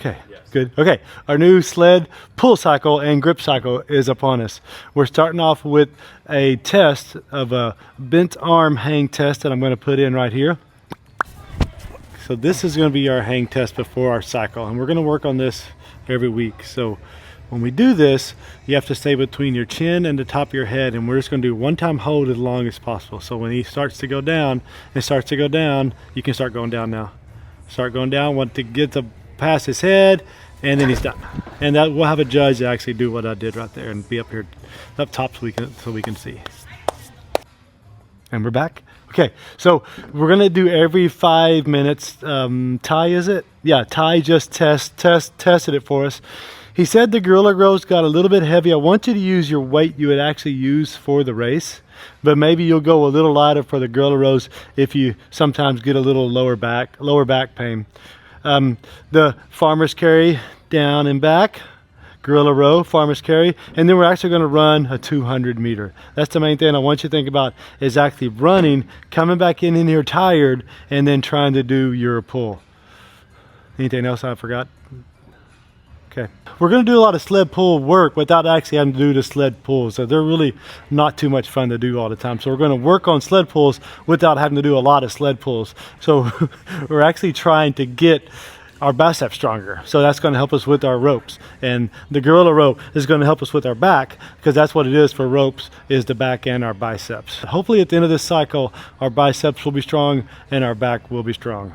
Okay, good. Okay, our new sled pull cycle and grip cycle is upon us. We're starting off with a test of a bent arm hang test that I'm going to put in right here. So this is going to be our hang test before our cycle, and we're going to work on this every week. So when we do this, you have to stay between your chin and the top of your head, and we're just going to do one time hold as long as possible. So when he starts to go down, you can start going down now. Start going down, want to get to past his head, and then he's done. And that we'll have a judge actually do what I did right there and be up here up top so we can see. And we're back. Okay, so we're gonna do every 5 minutes. Ty, is it? Yeah, Ty just tested it for us. He said the gorilla rows got a little bit heavy. I want you to use your weight you would actually use for the race, but maybe you'll go a little lighter for the gorilla rows if you sometimes get a little lower back pain. The farmer's carry down and back, gorilla row, farmer's carry, and then we're actually going to run a 200 meter. That's the main thing I want you to think about, is actually running, coming back in here tired, and then trying to do your pull. Anything else I forgot? Okay. We're going to do a lot of sled pull work without actually having to do the sled pulls. So they're really not too much fun to do all the time. So we're going to work on sled pulls without having to do a lot of sled pulls. So we're actually trying to get our biceps stronger. So that's going to help us with our ropes. And the gorilla row is going to help us with our back, because that's what it is for ropes, is the back and our biceps. Hopefully at the end of this cycle, our biceps will be strong and our back will be strong.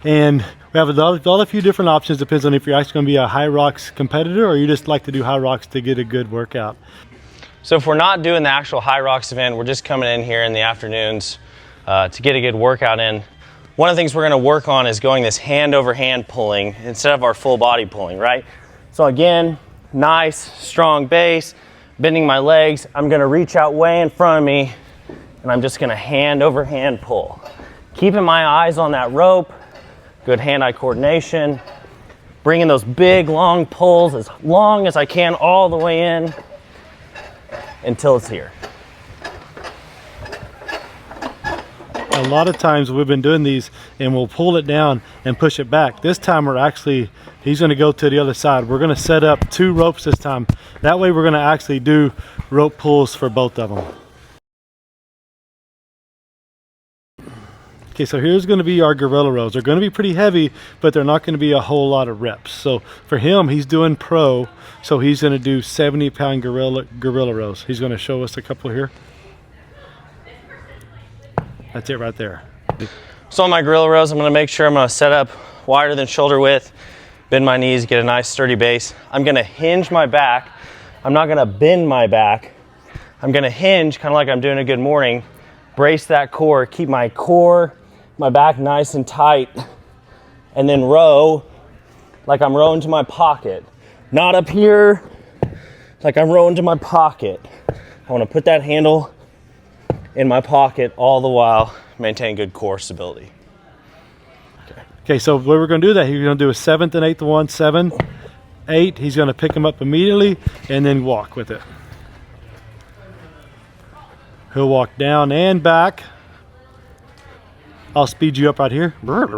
And we have a few different options. Depends on if you're actually going to be a HYROX competitor or you just like to do HYROX to get a good workout. So if we're not doing the actual HYROX event, we're just coming in here in the afternoons to get a good workout in. One of the things we're going to work on is going this hand over hand pulling instead of our full body pulling, right? So again, nice, strong base, bending my legs. I'm going to reach out way in front of me, and I'm just going to hand over hand pull. Keeping my eyes on that rope. Good hand-eye coordination, bringing those big long pulls as long as I can all the way in until it's here. A lot of times we've been doing these and we'll pull it down and push it back. This time he's going to go to the other side. We're going to set up 2 ropes this time. That way we're going to actually do rope pulls for both of them. Okay, so here's going to be our gorilla rows. They're going to be pretty heavy, but they're not going to be a whole lot of reps. So for him, he's doing pro, so he's going to do 70-pound gorilla rows. He's going to show us a couple here. That's it right there. So on my gorilla rows, I'm going to make sure I'm going to set up wider than shoulder width, bend my knees, get a nice sturdy base. I'm going to hinge my back. I'm not going to bend my back. I'm going to hinge, kind of like I'm doing a good morning. Brace that core, keep my core, my back nice and tight, and then row like I'm rowing to my pocket. Not up here, like I'm rowing to my pocket. I want to put that handle in my pocket all the while, maintain good core stability. Okay, so what we're going to do that, he's going to do a 7th and 8th one, 7, 8. He's going to pick them up immediately and then walk with it. He'll walk down and back. I'll speed you up right here. And then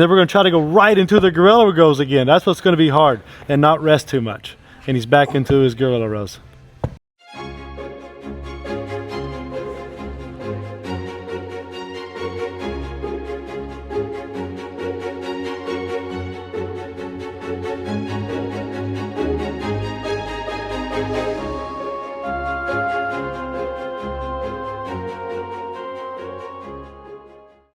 we're going to try to go right into the gorilla rows again. That's what's going to be hard, and not rest too much. And he's back into his gorilla rows.